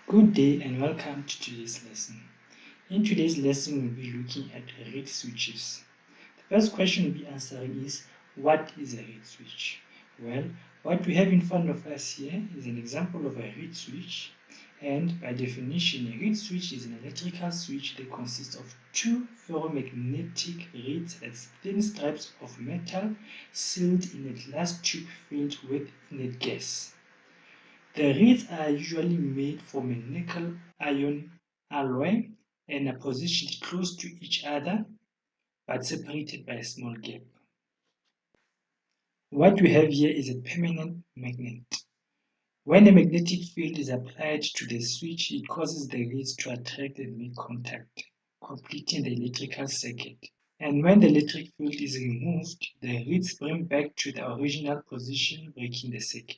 Good day and welcome to today's lesson. In today's lesson, we'll be looking at reed switches. The first question we'll be answering is, what is a reed switch? Well, what we have in front of us here is an example of a reed switch, and by definition, a reed switch is an electrical switch that consists of two ferromagnetic reeds, that's thin stripes of metal sealed in a glass tube filled with inert gas. The reeds are usually made from a nickel-iron alloy and are positioned close to each other but separated by a small gap. What we have here is a permanent magnet. When a magnetic field is applied to the switch, it causes the reeds to attract and make contact, completing the electrical circuit. And when the electric field is removed, the reeds bring back to the original position, breaking the circuit.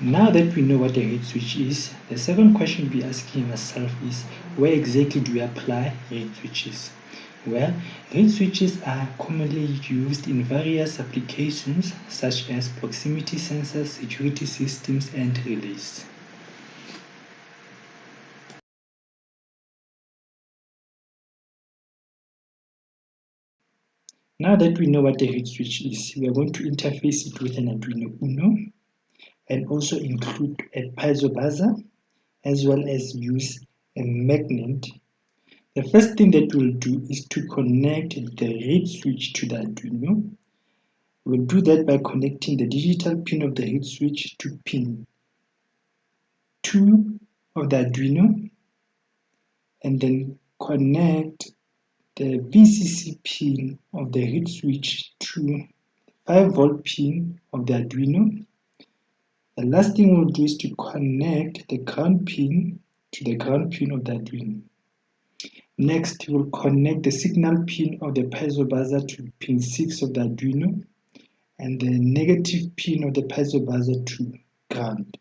Now that we know what a reed switch is, the second question we'll be asking ourselves is, where exactly do we apply reed switches? Well, reed switches are commonly used in various applications such as proximity sensors, security systems, and relays. Now that we know what a reed switch is, we are going to interface it with an Arduino Uno and also include a piezo buzzer as well as use a magnet. The first thing that we'll do is to connect the reed switch to the Arduino. We'll do that by connecting the digital pin of the reed switch to pin 2 of the Arduino, and then connect the VCC pin of the reed switch to 5-volt pin of the Arduino. The last thing we'll do is to connect the ground pin to the ground pin of the Arduino. Next, we'll connect the signal pin of the piezo buzzer to pin 6 of the Arduino and the negative pin of the piezo buzzer to ground.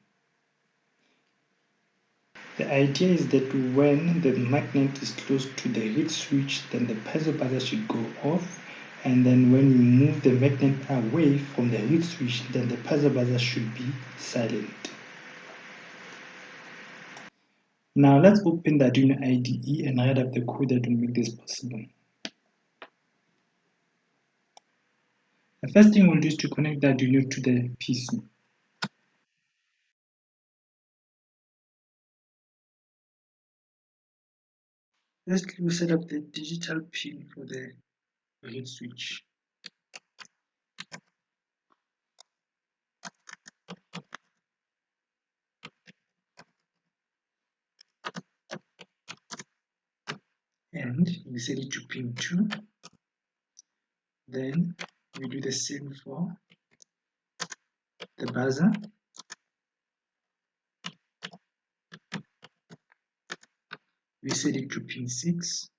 The idea is that when the magnet is close to the reed switch, then the piezo buzzer should go off, and then when we move the magnet away from the reed switch, then the piezo buzzer should be silent. Now let's open the Arduino IDE and write up the code that will make this possible. The first thing we'll do is to connect the Arduino to the PC. First, we'll set up the digital pin for the reed switch. And we set it to pin 2. Then we do the same for the buzzer. We set it to pin 6.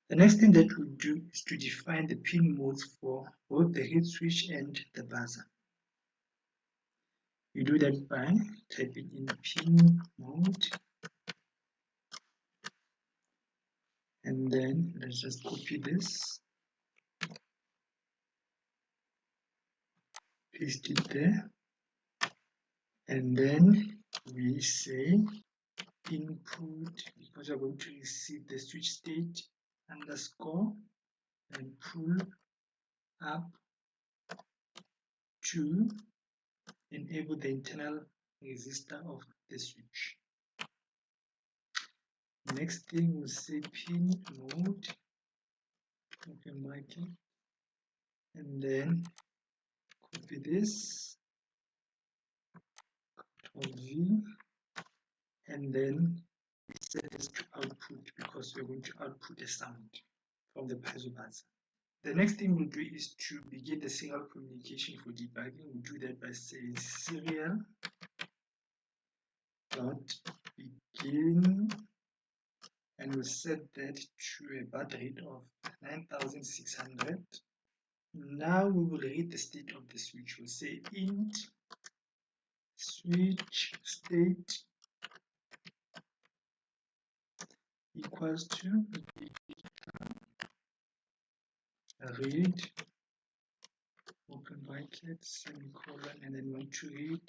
The next thing that we'll do is to define the pin modes for both the reed switch and the buzzer. We do that by typing in pin mode, and then let's just copy this, paste it there, and then we say input, because we're going to receive the switch state underscore and pull up to enable the internal resistor of the switch. Next thing we'll say pin mode, open bracket, and then copy this, Ctrl V, and then we set this to output because we're going to output a sound from the piezo buzzer. The next thing we'll do is to begin the serial communication for debugging. We'll do that by saying serial dot begin, and we'll set that to a baud rate of 9600. Now we will read the state of the switch. We'll say int switch state equals to read open brackets semicolon, and then you want to read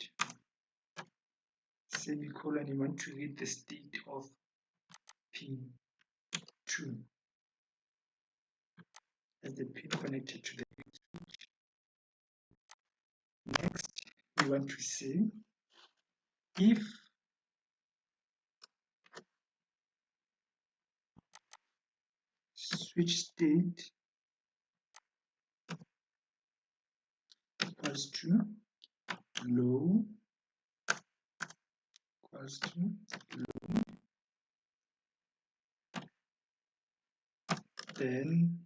semicolon, you want to read the state of pin 2 as the pin connected to the switch. Next, we want to say if switch state equals to low equals to low, then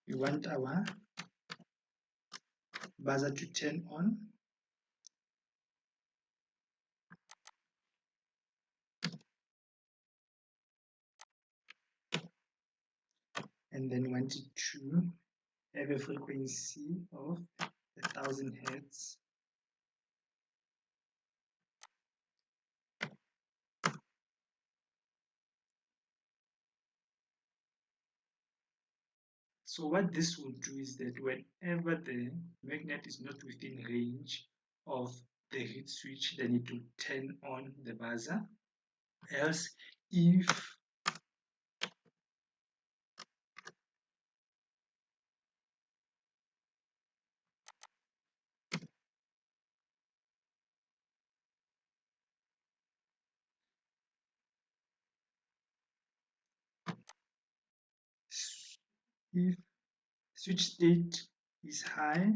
we want our buzzer to turn on, and then we want it to have a frequency of 1000 hertz. So what this will do is that whenever the magnet is not within range of the reed switch, then it will turn on the buzzer. Else, if switch state is high,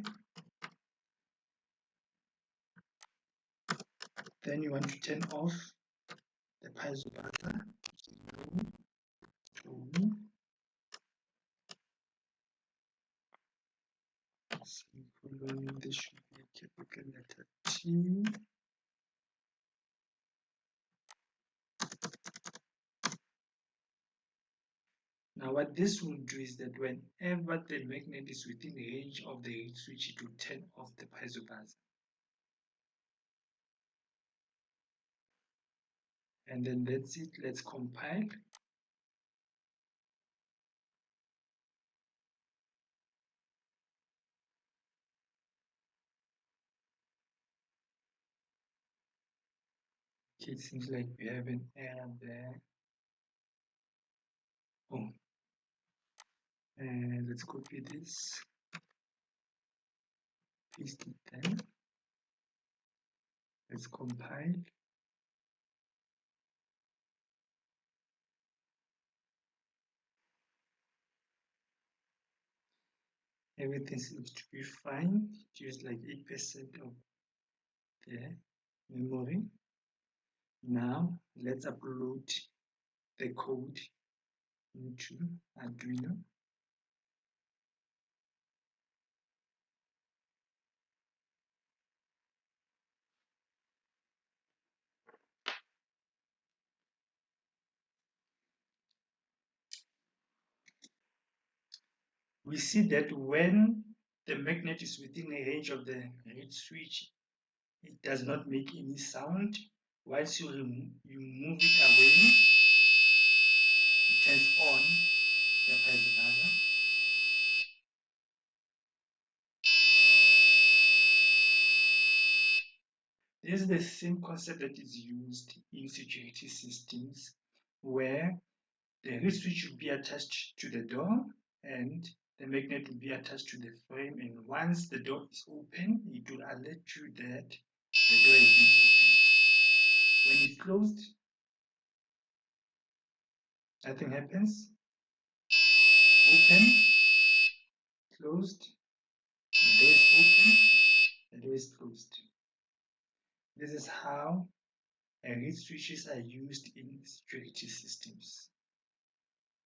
then you want to turn off the piezo buzzer. Semicolon, this should be a capital letter T. Now what this will do is that whenever the magnet is within range of the reed switch, it will turn off the piezo buzzer. And then that's it. Let's compile. Okay, it seems like we have an error there. Oh, and let's copy this, paste it there. Let's compile. Everything seems to be fine. Just like 8% of the memory. Now let's upload the code into Arduino. We see that when the magnet is within a range of the reed switch, it does not make any sound. Once you move it away, it turns on the piezo buzzer. This is the same concept that is used in security systems, where the reed switch will be attached to the door and the magnet will be attached to the frame, and once the door is open, it will alert you that the door has been opened. When it's closed, nothing happens. Open, closed, the door is open, the door is closed. This is how reed switches are used in security systems.